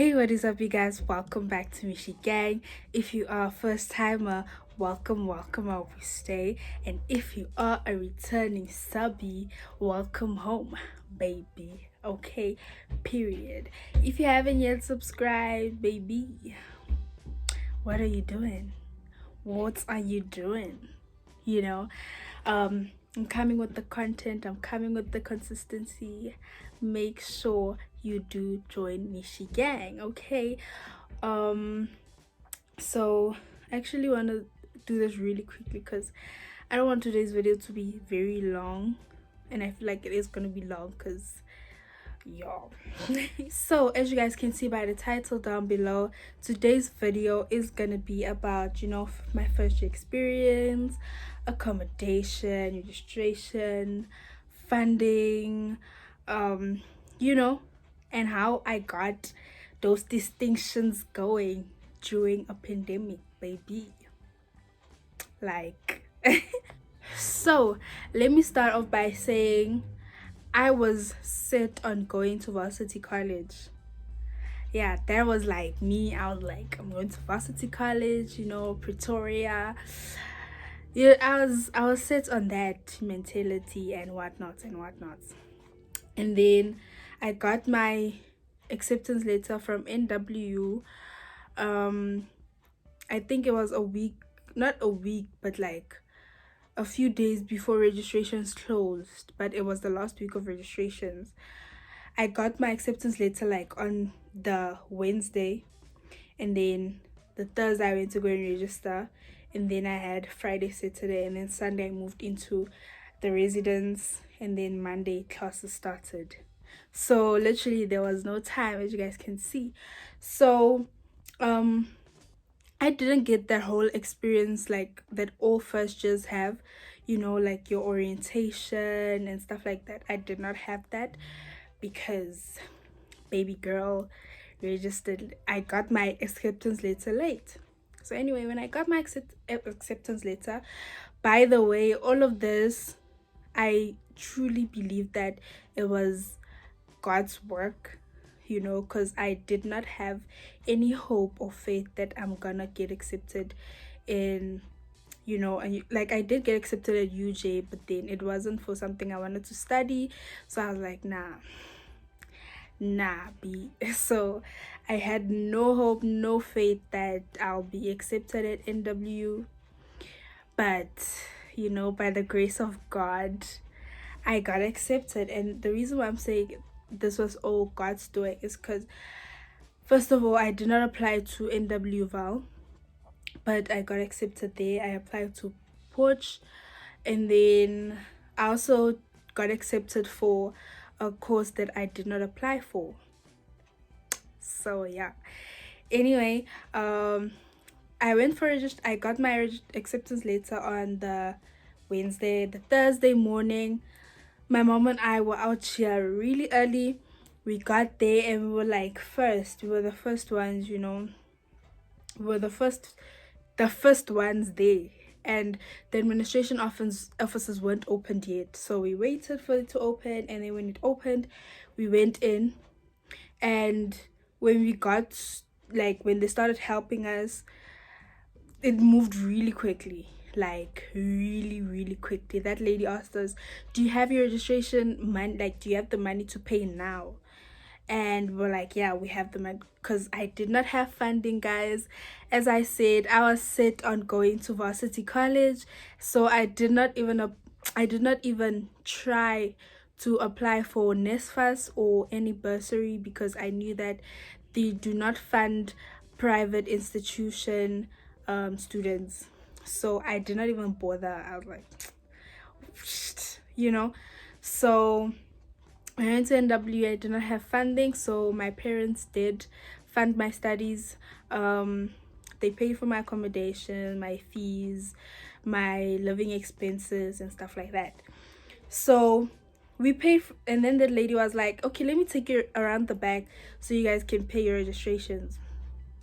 Hey, what is up, you guys? Welcome back to Michie Gang. If you are a first timer, welcome, welcome. I hope you stay. And if you are a returning subby, welcome home, baby. Okay, period. If you haven't yet subscribed, baby, what are you doing? What are you doing? You know, I'm coming with the content, I'm coming with the consistency. Make sure you do join Michie Gang, okay? So I actually want to do this really quickly because I don't want today's video to be very long, and I feel like it is gonna be long because y'all. So as you guys can see by the title down below, today's video is gonna be about, my first year experience, accommodation, registration, funding, um you know and how I got those distinctions going during a pandemic, baby. Like so let me start off by saying I was set on going to varsity college. Yeah, that was like me. I was like, I'm going to varsity college, Pretoria. Yeah, I was set on that mentality and whatnot and whatnot. And then I got my acceptance letter from NWU. I think it was a week, not a week, but like a few days before registrations closed, but it was the last week of registrations. I got my acceptance letter like on the Wednesday, and then the Thursday I went to go and register, and then I had Friday, Saturday, and then Sunday I moved into the residence, and then Monday classes started. So literally there was no time, as you guys can see. So I didn't get that whole experience like that all first years have, like your orientation and stuff like that. I did not have that because baby girl registered. I got my acceptance letter late. So anyway, when I got my acceptance letter, by the way, all of this, I truly believe that it was God's work, because I did not have any hope or faith that I'm gonna get accepted in, and like I did get accepted at UJ, but then it wasn't for something I wanted to study. So I was like, nah, B. So I had no hope, no faith that I'll be accepted at NW. But, by the grace of God, I got accepted. And the reason why I'm saying this was all God's doing is because, first of all, I did not apply to NW Val, but I got accepted there. I applied to Porch, and then I also got accepted for a course that I did not apply for. So yeah. Anyway, I went for I got my acceptance letter on the Wednesday. The Thursday morning, my mom and I were out here really early. We got there and we were like first. We were the first ones, We were the first ones there. And the administration offices weren't opened yet. So we waited for it to open, and then when it opened, we went in. And when we got, like, when they started helping us, it moved really quickly, like really, really quickly. That lady asked us, do you have your registration money? Like, do you have the money to pay now? And we're like, yeah, we have the money, because I did not have funding, guys. As I said, I was set on going to varsity college, so I did not even try to apply for NSFAS or any bursary, because I knew that they do not fund private institution students. So I did not even bother. I was like, so I went to NW. I did not have funding, so my parents did fund my studies. They paid for my accommodation, my fees, my living expenses, and stuff like that. So we paid, and then the lady was like, okay, let me take you around the back so you guys can pay your registrations.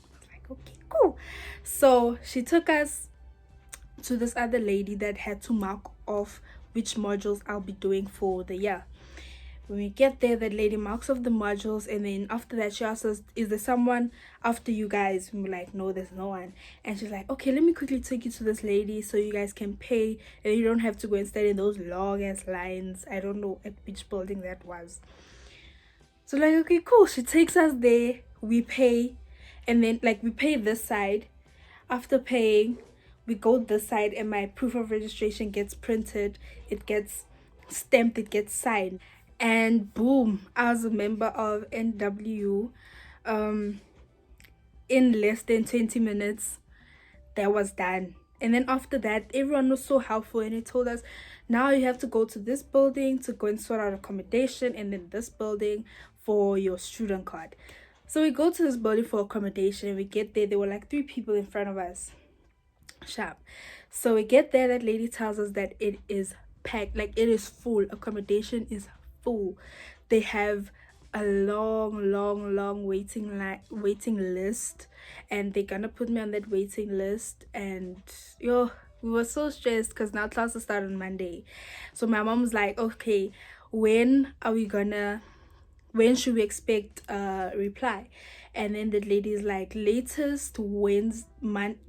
I was like, okay, cool. So she took us to this other lady that had to mark off which modules I'll be doing for the year. When we get there, that lady marks off the modules, and then after that she asks us, is there someone after you guys? And we're like, no, there's no one. And she's like, okay, let me quickly take you to this lady so you guys can pay and you don't have to go and stand in those long ass lines. I don't know at which building that was. So like, okay, cool. She takes us there, we pay, and then like we pay this side. After paying, we go this side, and my proof of registration gets printed, it gets stamped, it gets signed, and boom, I was a member of NW. In less than 20 minutes, that was done. And then after that, everyone was so helpful, and they told us, now you have to go to this building to go and sort out accommodation, and then this building for your student card. So we go to this building for accommodation. We get there, there were like 3 people in front of us. Sharp. So we get there, that lady tells us that it is packed, like it is full. Accommodation is full. They have a long waiting list, and they're gonna put me on that waiting list. And yo, we were so stressed because now classes start on Monday. So my mom was like, okay, when should we expect a reply? And then the lady is like, latest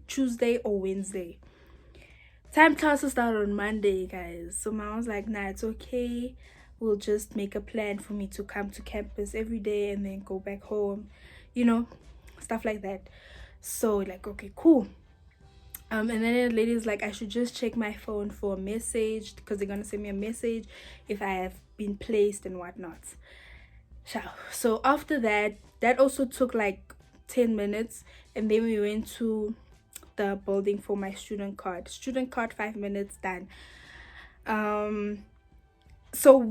Tuesday or Wednesday. Time classes start on Monday, guys. So my mom's like, nah, it's okay, we'll just make a plan for me to come to campus every day and then go back home, you know, stuff like that. So like, okay, cool. And then the lady's like, I should just check my phone for a message because they're gonna send me a message if I have been placed and whatnot. So after that also took like 10 minutes, and then we went to the building for my student card. 5 minutes, done. So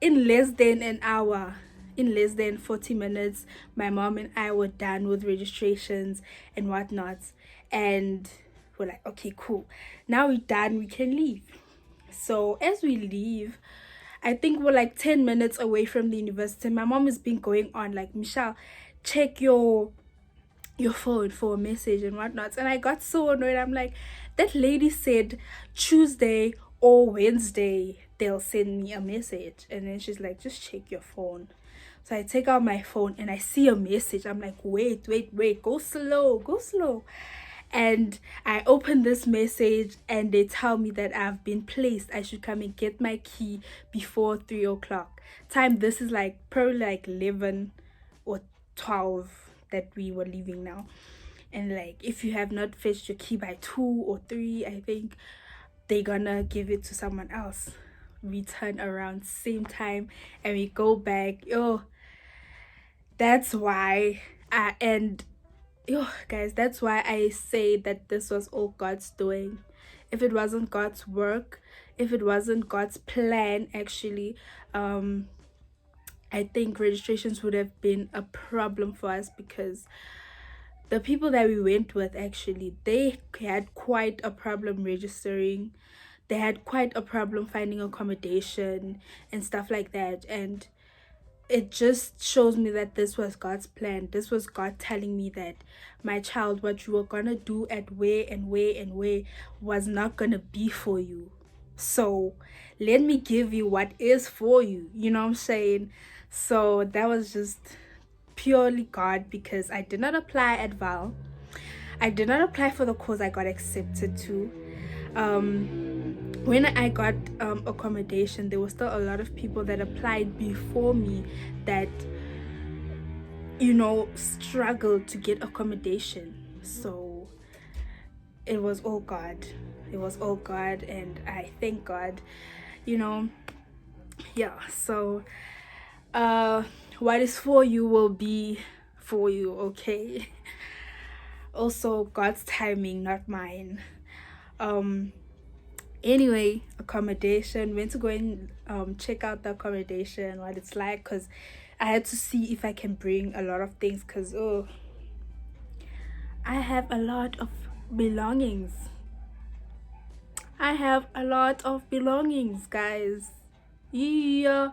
in less than an hour, in less than 40 minutes, my mom and I were done with registrations and whatnot, and we're like, okay, cool, now we're done, we can leave. So as we leave, I think we're like 10 minutes away from the university. My mom has been going on like, Michelle, check your phone for a message and whatnot. And I got so annoyed. I'm like, that lady said Tuesday or Wednesday they'll send me a message. And then she's like, just check your phone. So I take out my phone and I see a message. I'm like, wait, go slow. And I open this message, and they tell me that I've been placed. I should come and get my key before 3 o'clock. Time, this is like probably like 11 or 12 that we were leaving now. And like, if you have not fetched your key by 2 or 3, I think they're gonna give it to someone else. We turn around same time and we go back. That's why guys, that's why I say that this was all God's doing. If it wasn't God's work, if it wasn't God's plan, actually, I think registrations would have been a problem for us, because the people that we went with, actually, they had quite a problem registering. They had quite a problem finding accommodation and stuff like that. And it just shows me that this was God's plan. This was God telling me that, my child, what you were gonna do at where was not gonna be for you. So let me give you what is for you. You know what I'm saying? So that was just purely God, because I did not apply at Val. I did not apply for the course I got accepted to. When I got accommodation, there were still a lot of people that applied before me that, you know, struggled to get accommodation. So it was all God. And I thank God, you know. Yeah, so what is for you will be for you, okay? Also God's timing, not mine. Anyway, accommodation, went to go and check out the accommodation, what it's like, because I had to see if I can bring a lot of things, because I have a lot of belongings. Guys. Yeah,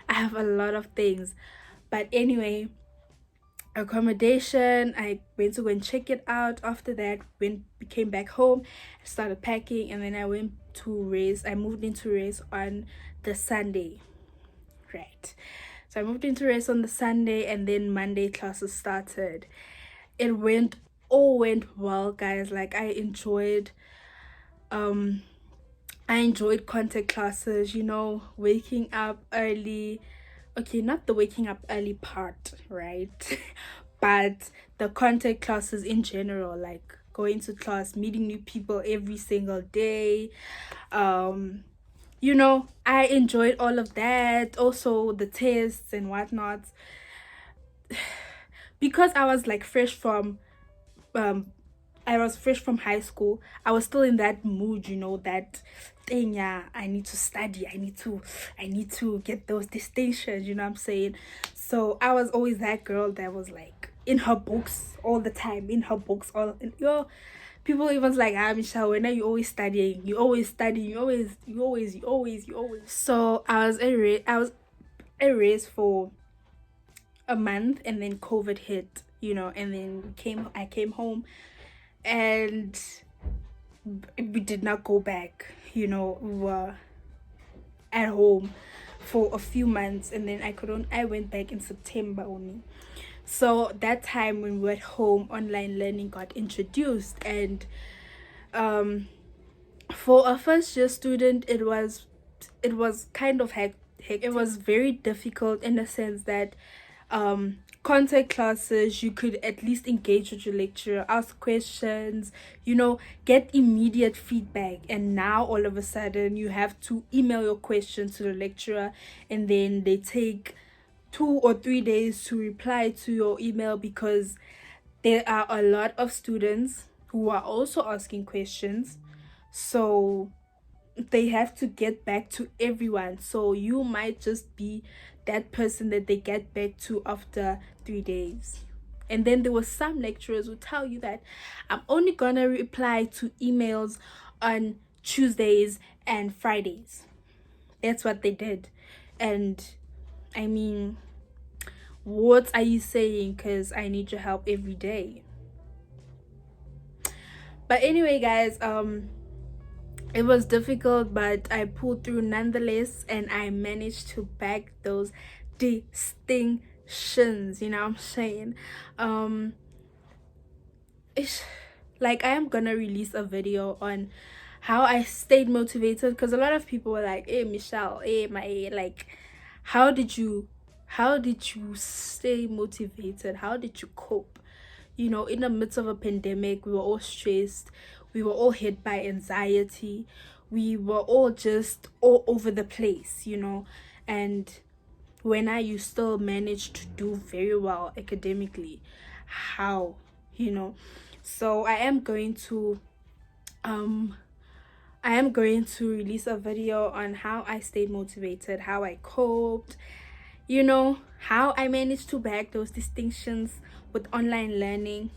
I have a lot of things. But anyway, accommodation. I went to go and check it out. After that, came back home, started packing, and then I moved into race on the Sunday, right? So I moved into race on the Sunday, and then Monday classes started. It all went well, guys. Like, I enjoyed content classes, waking up early. Okay, not the waking up early part, right? But the content classes in general, like going to class, meeting new people every single day. I enjoyed all of that. Also the tests and whatnot. Because um I was fresh from high school. I was still in that mood, that thing. Yeah, I need to study. I need to get those distinctions. You know what I'm saying? So I was always that girl that was like in her books all the time. In her books, people even was like, Michelle, when are you always studying? You always study. You always. So I was erased for a month, and then COVID hit. And then I came home, and we did not go back. We were at home for a few months, and then I went back in September only. So that time when we were at home, online learning got introduced, and for a first year student, it was kind of hectic. It was very difficult in the sense that contact classes, you could at least engage with your lecturer, ask questions, get immediate feedback. And now all of a sudden you have to email your questions to the lecturer, and then they take 2 or 3 days to reply to your email, because there are a lot of students who are also asking questions. So they have to get back to everyone. So you might just be that person that they get back to after 3 days. And then there were some lecturers who tell you that I'm only gonna reply to emails on Tuesdays and Fridays. That's what they did. And I mean, what are you saying? Because I need your help every day. But anyway, guys, it was difficult, but I pulled through nonetheless, and I managed to bag those distinctions. You know what I'm saying? Like, I am gonna release a video on how I stayed motivated, because a lot of people were like, "Hey, Michelle, hey, like, how did you stay motivated? How did you cope? In the midst of a pandemic, we were all stressed, we were all hit by anxiety, we were all just all over the place, and when you still managed to do very well academically, how? So I am going to release a video on how I stayed motivated, how I coped, how I managed to bag those distinctions with online learning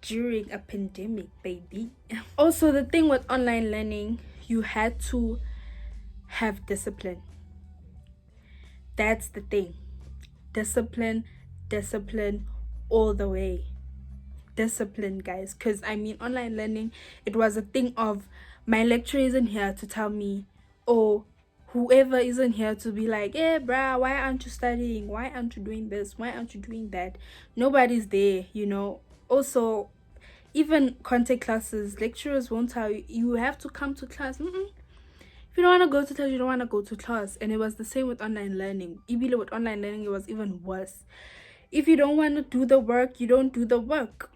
during a pandemic, baby. Also, the thing with online learning, you had to have discipline. That's the thing. Discipline all the way. Discipline, guys. Because online learning, it was a thing of, my lecturer isn't here to tell me, or whoever isn't here to be like, "Hey, bruh, why aren't you studying? Why aren't you doing this? Why aren't you doing that?" Nobody's there. Also, even contact classes, lecturers won't tell you you have to come to class. If you don't want to go to class, you don't want to go to class. And it was the same with online learning. Even with online learning, it was even worse. If you don't want to do the work, you don't do the work.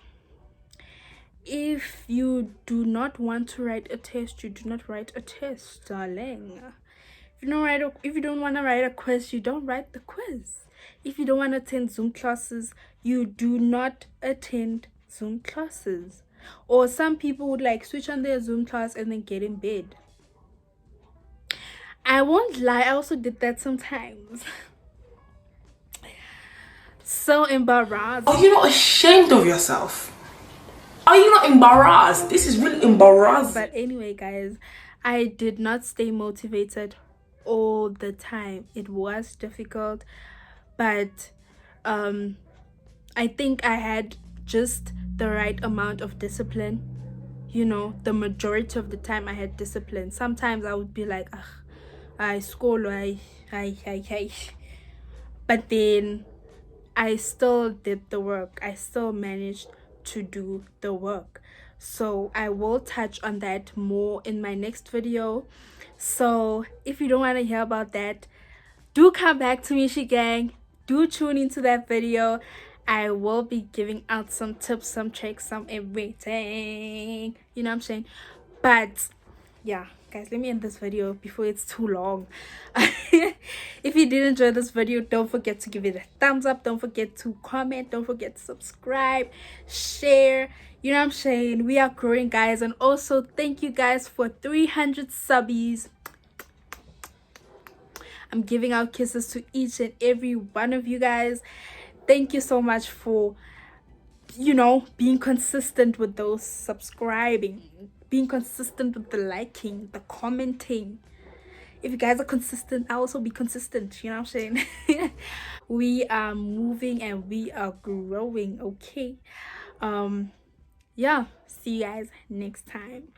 If you do not want to write a test, you do not write a test, darling. If you don't want to write a quiz, you don't write the quiz. If you don't want to attend Zoom classes, you do not attend Zoom classes. Or some people would like switch on their Zoom class and then get in bed. I won't lie, I also did that sometimes. So embarrassed. Are you not ashamed of yourself? Are you not embarrassed? This is really embarrassing. But anyway, guys, I did not stay motivated all the time. It was difficult, but I think I had just the right amount of discipline. You know, the majority of the time I had discipline. Sometimes I would be like, ah, I school, I. But then I still did the work. I still managed to do the work. So I will touch on that more in my next video. So if you don't want to hear about that, do come back to Michie Gang. Do tune into that video. I will be giving out some tips, some tricks, some everything. You know what I'm saying? But yeah, guys, let me end this video before it's too long. If you did enjoy this video, don't forget to give it a thumbs up. Don't forget to comment. Don't forget to subscribe, share. You know what I'm saying? We are growing, guys. And also, thank you guys for 300 subbies. I'm giving out kisses to each and every one of you guys. Thank you so much for, you know, being consistent with those subscribing, being consistent with the liking, the commenting. If you guys are consistent, I'll also be consistent. You know what I'm saying? We are moving and we are growing. Okay. Yeah. See you guys next time.